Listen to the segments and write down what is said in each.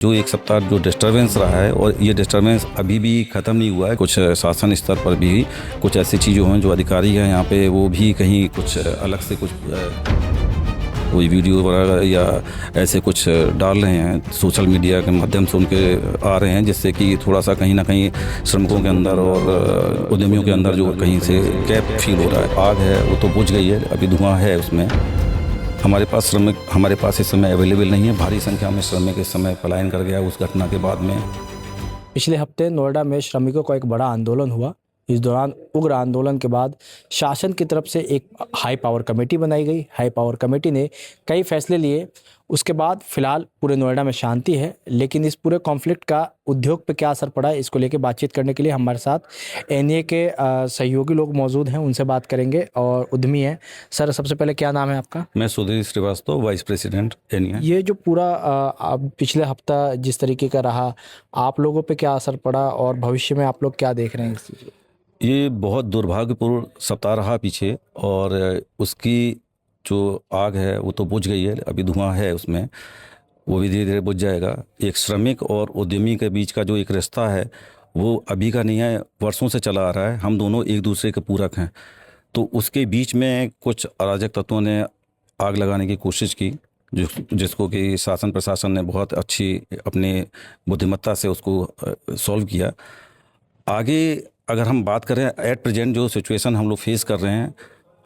जो एक सप्ताह जो डिस्टरबेंस रहा है और ये डिस्टरबेंस अभी भी ख़त्म नहीं हुआ है। कुछ शासन स्तर पर भी कुछ ऐसी चीज़ें हैं जो अधिकारी हैं यहाँ पे वो भी कहीं कुछ अलग से कुछ कोई वीडियो वगैरह या ऐसे कुछ डाल रहे हैं सोशल मीडिया के माध्यम से उनके आ रहे हैं, जिससे कि थोड़ा सा कहीं ना कहीं श्रमिकों के अंदर और उद्यमियों के अंदर जो कहीं से गैप फील हो रहा है। आग है वो तो बुझ गई है, अभी धुआं है उसमें। हमारे पास इस समय अवेलेबल नहीं है। भारी संख्या में श्रमिक इस समय पलायन कर गया उस घटना के बाद में। पिछले हफ्ते नोएडा में श्रमिकों का एक बड़ा आंदोलन हुआ। इस दौरान उग्र आंदोलन के बाद शासन की तरफ से एक हाई पावर कमेटी बनाई गई। हाई पावर कमेटी ने कई फैसले लिए। उसके बाद फिलहाल पूरे नोएडा में शांति है, लेकिन इस पूरे कॉन्फ्लिक्ट का उद्योग पे क्या असर पड़ा है, इसको लेकर बातचीत करने के लिए हमारे साथ एनईए के सहयोगी लोग मौजूद हैं। उनसे बात करेंगे और उद्यमी हैं। सर, सबसे पहले क्या नाम है आपका? मैं Sudhir Srivastava, vice president NEA. ये जो पूरा पिछले हफ्ता जिस तरीके का रहा, आप लोगों पे क्या असर पड़ा और भविष्य में आप लोग क्या देख रहे हैं इस चीज़ को? ये बहुत दुर्भाग्यपूर्ण सप्ताह रहा पीछे, और उसकी जो आग है वो तो बुझ गई है, अभी धुआं है उसमें, वो भी धीरे धीरे बुझ जाएगा। एक श्रमिक और उद्यमी के बीच का जो एक रिश्ता है वो अभी का नहीं है, वर्षों से चला आ रहा है। हम दोनों एक दूसरे के पूरक हैं, तो उसके बीच में कुछ अराजक तत्वों ने आग लगाने की कोशिश की, जिसको कि शासन प्रशासन ने बहुत अच्छी अपनी बुद्धिमत्ता से उसको सॉल्व किया। आगे अगर हम बात करें, एट प्रेजेंट जो सिचुएशन हम लोग फेस कर रहे हैं,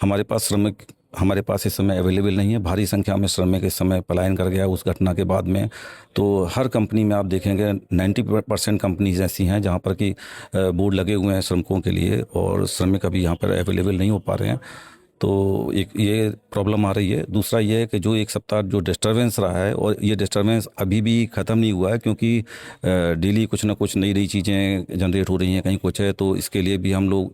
हमारे पास इस समय अवेलेबल नहीं है। भारी संख्या में श्रमिक इस समय पलायन कर गया उस घटना के बाद में। तो हर कंपनी में आप देखेंगे 90% कंपनीज ऐसी हैं जहां पर कि बोर्ड लगे हुए हैं श्रमिकों के लिए, और श्रमिक अभी यहाँ पर अवेलेबल नहीं हो पा रहे हैं। तो एक ये प्रॉब्लम आ रही है। दूसरा ये है कि जो एक सप्ताह जो डिस्टरबेंस रहा है, और ये डिस्टरबेंस अभी भी ख़त्म नहीं हुआ है, क्योंकि डेली कुछ ना कुछ नई नई चीज़ें जनरेट हो रही हैं, कहीं कुछ है। तो इसके लिए भी हम लोग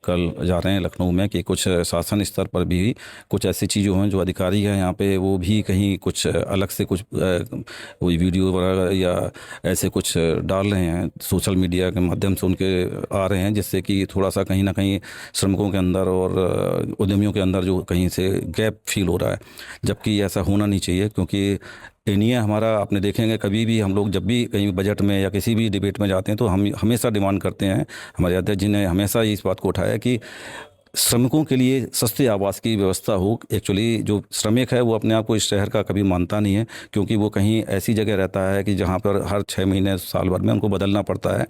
कल जा रहे हैं लखनऊ में कि कुछ शासन स्तर पर भी कुछ ऐसी चीज़ें हैं जो अधिकारी हैं यहाँ पे वो भी कहीं कुछ अलग से कुछ कोई वीडियो वगैरह या ऐसे कुछ डाल रहे हैं सोशल मीडिया के माध्यम से उनके आ रहे हैं, जिससे कि थोड़ा सा कहीं ना कहीं श्रमिकों के अंदर और उद्यमियों के अंदर जो कहीं से गैप फील हो रहा है, जबकि ऐसा होना नहीं चाहिए। क्योंकि एनईए हमारा, आपने देखेंगे कभी भी हम लोग जब भी कहीं बजट में या किसी भी डिबेट में जाते हैं तो हम हमेशा डिमांड करते हैं, हमारे अध्यक्ष जी ने हमेशा इस बात को उठाया कि श्रमिकों के लिए सस्ते आवास की व्यवस्था हो। एक्चुअली जो श्रमिक है वो अपने आप को इस शहर का कभी मानता नहीं है, क्योंकि वो कहीं ऐसी जगह रहता है कि जहाँ पर हर 6 महीने साल भर में उनको बदलना पड़ता है।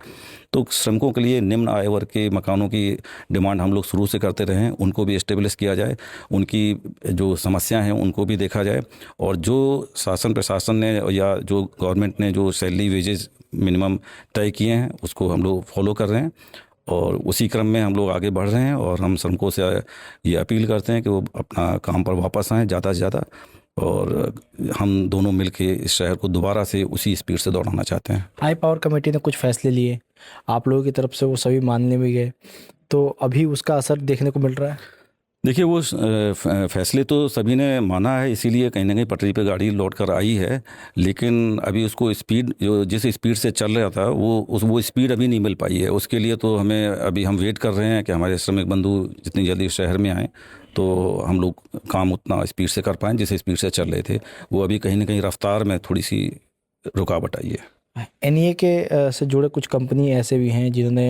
तो श्रमिकों के लिए निम्न आय वर्ग के मकानों की डिमांड हम लोग शुरू से करते रहे हैं, उनको भी एस्टेब्लिश किया जाए, उनकी जो समस्याएं हैं उनको भी देखा जाए। और जो शासन प्रशासन ने या जो गवर्नमेंट ने जो सैलरी वेजेस मिनिमम तय किए हैं उसको हम लोग फॉलो कर रहे हैं, और उसी क्रम में हम लोग आगे बढ़ रहे हैं। और हम श्रमिकों से ये अपील करते हैं कि वो अपना काम पर वापस आएँ ज़्यादा से ज़्यादा, और हम दोनों मिलके इस शहर को दोबारा से उसी स्पीड से दौड़ाना चाहते हैं। हाई पावर कमेटी ने कुछ फैसले लिए, आप लोगों की तरफ से वो सभी मानने में गए, तो अभी उसका असर देखने को मिल रहा है? देखिए, वो फैसले तो सभी ने माना है, इसीलिए कहीं ना कहीं पटरी पे गाड़ी लौट कर आई है। लेकिन अभी उसको स्पीड, जो जिस स्पीड से चल रहा था वो स्पीड अभी नहीं मिल पाई है। उसके लिए तो अभी हम वेट कर रहे हैं कि हमारे श्रमिक बंधु जितनी जल्दी शहर में आएँ तो हम लोग काम उतना स्पीड से कर पाएँ जिस स्पीड से चल रहे थे। वो अभी कहीं ना कहीं रफ्तार में थोड़ी सी रुकावट आई है। एनईए के से जुड़े कुछ कंपनी ऐसे भी हैं जिन्होंने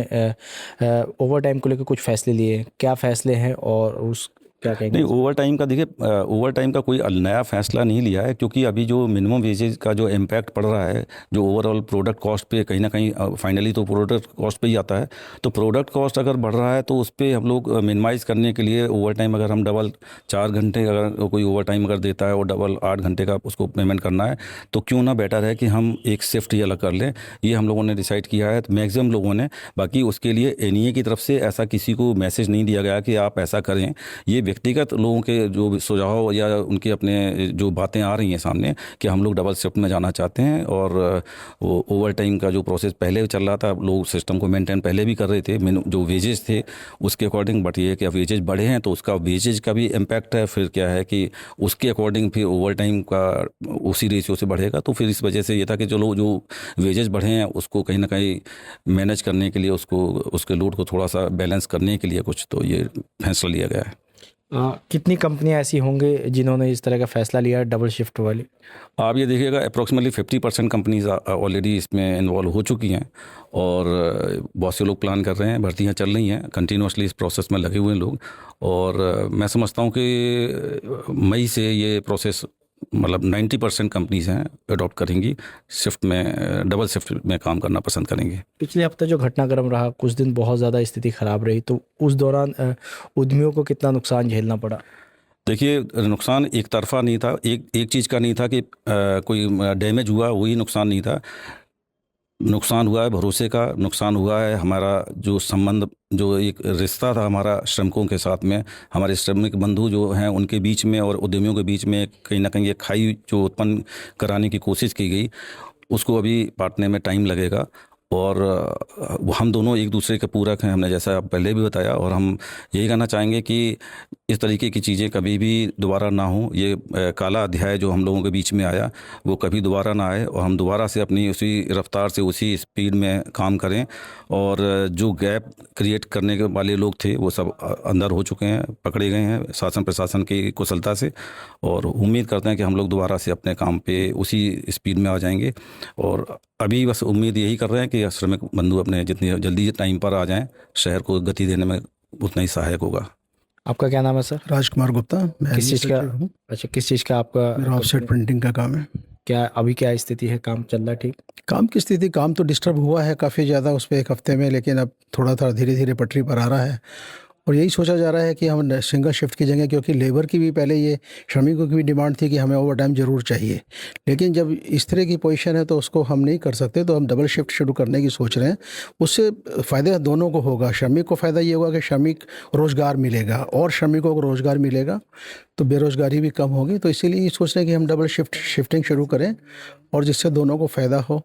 ओवर टाइम को लेकर कुछ फैसले लिए। क्या फैसले हैं और उस क्या कहेंगे? नहीं, ओवर टाइम का देखिए, ओवर टाइम का कोई नया फैसला नहीं लिया है, क्योंकि अभी जो मिनिमम वेजेज का जो इम्पैक्ट पड़ रहा है, जो ओवरऑल प्रोडक्ट कॉस्ट पे कहीं ना कहीं फाइनली तो प्रोडक्ट कॉस्ट पे ही आता है। तो प्रोडक्ट कॉस्ट अगर बढ़ रहा है तो उस पर हम लोग मिनिमाइज़ करने के लिए ओवर टाइम, अगर हम डबल 4 घंटे अगर कोई ओवर टाइम अगर देता है और डबल 8 घंटे का उसको पेमेंट करना है, तो क्यों ना बेटर है कि हम एक शिफ्ट ही अलग कर लें। ये हम लोगों ने डिसाइड किया है, मैक्सिमम लोगों ने। बाकी उसके लिए एनईए की तरफ से ऐसा किसी को मैसेज नहीं दिया गया कि आप ऐसा करें। ये व्यक्तिगत लोगों के जो भी सुझाव या उनके अपने जो बातें आ रही हैं सामने कि हम लोग डबल शिफ्ट में जाना चाहते हैं, और वो ओवर टाइम का जो प्रोसेस पहले चल रहा था, लोग सिस्टम को मेंटेन पहले भी कर रहे थे जो वेजेस थे उसके अकॉर्डिंग। बट ये कि अब वेजेज बढ़े हैं तो उसका वेजेज का भी इम्पैक्ट है। फिर क्या है कि उसके अकॉर्डिंग फिर ओवर टाइम का उसी रेशियो से बढ़ेगा। तो फिर इस वजह से ये था कि चलो जो वेजेज बढ़े हैं उसको कहीं ना कहीं मैनेज करने के लिए, उसके लोड को थोड़ा सा बैलेंस करने के लिए कुछ तो ये फैसला लिया गया है। कितनी कंपनियां ऐसी होंगी जिन्होंने इस तरह का फैसला लिया है डबल शिफ्ट वाली? आप ये देखिएगा अप्रोक्सीमेटली 50% कंपनीज ऑलरेडी इसमें इन्वॉल्व हो चुकी हैं और बहुत से लोग प्लान कर रहे हैं, भर्तियां चल रही हैं, कंटिन्यूसली इस प्रोसेस में लगे हुए हैं लोग। और मैं समझता हूं कि मई से ये प्रोसेस मतलब 90% कंपनीज हैं अडॉप्ट करेंगी, शिफ्ट में डबल शिफ्ट में काम करना पसंद करेंगे। पिछले हफ्ते जो घटनाक्रम रहा, कुछ दिन बहुत ज़्यादा स्थिति खराब रही, तो उस दौरान उद्यमियों को कितना नुकसान झेलना पड़ा? देखिए, नुकसान एक तरफा नहीं था, एक चीज़ का नहीं था कि कोई डैमेज हुआ, वही नुकसान नहीं था। नुकसान हुआ है भरोसे का, नुकसान हुआ है हमारा जो संबंध, जो एक रिश्ता था हमारा श्रमिकों के साथ में, हमारे श्रमिक बंधु जो हैं उनके बीच में और उद्यमियों के बीच में कहीं ना कहीं एक खाई जो उत्पन्न कराने की कोशिश की गई, उसको अभी पाटने में टाइम लगेगा। और हम दोनों एक दूसरे के पूरक हैं, हमने जैसा पहले भी बताया, और हम यही कहना चाहेंगे कि इस तरीके की चीज़ें कभी भी दोबारा ना हो। ये काला अध्याय जो हम लोगों के बीच में आया वो कभी दोबारा ना आए, और हम दोबारा से अपनी उसी रफ्तार से उसी स्पीड में काम करें। और जो गैप क्रिएट करने के वाले लोग थे वो सब अंदर हो चुके हैं, पकड़े गए हैं शासन प्रशासन की कुशलता से, और उम्मीद करते हैं कि हम लोग दोबारा से अपने काम पे उसी स्पीड में आ जाएंगे। और अभी बस उम्मीद यही कर रहे हैं कि श्रमिक बंधु अपने जितनी जल्दी टाइम पर आ जाएं, शहर को गति देने में उतना ही सहायक होगा। आपका क्या नाम है सर? राजकुमार गुप्ता। मैं किस चीज़ का? हूँ। अच्छा, किस चीज़ का आपका? मेरा ऑफसेट प्रिंटिंग का काम है। क्या अभी क्या स्थिति है, काम चल रहा है ठीक? काम की स्थिति, काम तो डिस्टर्ब हुआ है काफ़ी ज़्यादा उस पर एक हफ्ते में, लेकिन अब थोड़ा थोड़ा धीरे धीरे पटरी पर आ रहा है। और यही सोचा जा रहा है कि हम सिंगल शिफ्ट की जगह, क्योंकि लेबर की भी पहले ये श्रमिकों की भी डिमांड थी कि हमें ओवर टाइम ज़रूर चाहिए, लेकिन जब इस तरह की पोजीशन है तो उसको हम नहीं कर सकते, तो हम डबल शिफ्ट शुरू करने की सोच रहे हैं। उससे फ़ायदा दोनों को होगा। श्रमिक को फ़ायदा ये होगा कि श्रमिक रोज़गार मिलेगा और श्रमिकों को रोज़गार मिलेगा, तो बेरोज़गारी भी कम होगी। तो इसीलिए ये सोच रहे हैं कि हम डबल शिफ्टिंग शुरू करें और जिससे दोनों को फ़ायदा हो।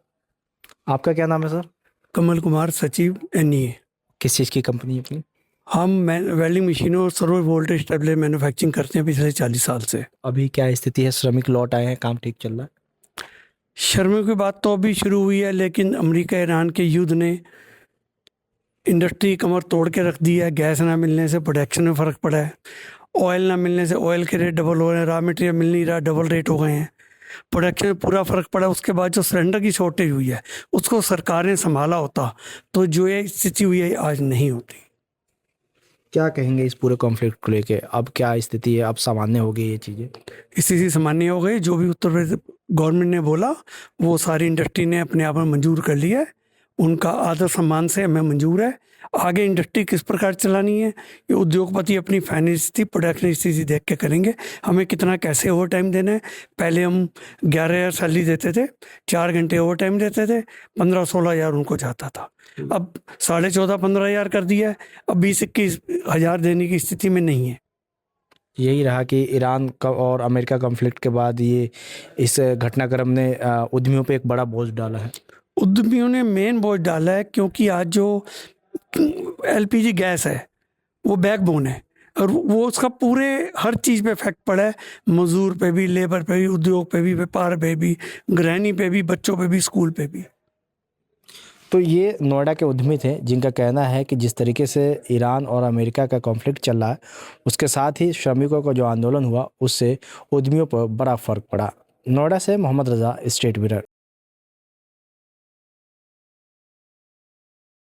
आपका क्या नाम है सर? कमल कुमार, सचिव NEA। किस चीज़ की कंपनी है अपनी? हम वेल्डिंग मशीनों और सर्वो वोल्टेज टेबलेट मैन्युफैक्चरिंग करते हैं पिछले 40 साल से। अभी क्या स्थिति है? श्रमिक लौट आए हैं, काम ठीक चल रहा है? श्रमिकों की बात तो अभी शुरू हुई है, लेकिन अमेरिका ईरान के युद्ध ने इंडस्ट्री कमर तोड़ के रख दी है। गैस ना मिलने से प्रोडक्शन में फ़र्क पड़ा है, ऑयल ना मिलने से ऑयल के रेट डबल हो रहे हैं, रॉ मटेरियल मिल नहीं रहा, डबल रेट हो गए हैं, प्रोडक्शन में पूरा फ़र्क पड़ा। उसके बाद जो सिलेंडर की शॉर्टेज हुई है उसको सरकार ने संभाला होता तो जो ये स्थिति हुई है आज नहीं होती। क्या कहेंगे इस पूरे कॉन्फ्लिक्ट को लेके? अब क्या स्थिति है? अब सामान्य हो गई ये चीज़ें? स्थिति सामान्य हो गई। जो भी उत्तर प्रदेश गवर्नमेंट ने बोला वो सारी इंडस्ट्री ने अपने आप में मंजूर कर लिया है। उनका आदर सम्मान से हमें मंजूर है। आगे इंडस्ट्री किस प्रकार चलानी है ये उद्योगपति अपनी फाइनेंस स्थिति, प्रोडक्शन स्थिति देख के करेंगे। हमें कितना कैसे ओवर टाइम देना है, पहले हम 11,000 सैलरी देते थे, 4 घंटे ओवर टाइम देते थे, 15-16 हज़ार उनको जाता था। अब 14,500-15 हज़ार कर दिया है, अब 20-21 हज़ार देने की स्थिति में नहीं है। यही रहा कि ईरान का और अमेरिका कॉन्फ्लिक्ट के बाद ये इस घटनाक्रम ने उद्यमियों पे एक बड़ा बोझ डाला है। उद्यमियों ने मेन बोझ डाला है, क्योंकि आज जो LPG गैस है वो बैकबोन है, और वो उसका पूरे हर चीज़ पे इफेक्ट पड़ा है। मजदूर पे भी, लेबर पे भी, उद्योग पे भी, व्यापार पे भी, गृहिणी पे भी, बच्चों पे भी, स्कूल पे भी। तो ये नोएडा के उद्यमी थे जिनका कहना है कि जिस तरीके से ईरान और अमेरिका का कॉन्फ्लिक्ट चल रहा है, उसके साथ ही श्रमिकों का जो आंदोलन हुआ उससे उद्यमियों पर बड़ा फर्क पड़ा। नोएडा से मोहम्मद रज़ा, स्टेट ब्यूरो।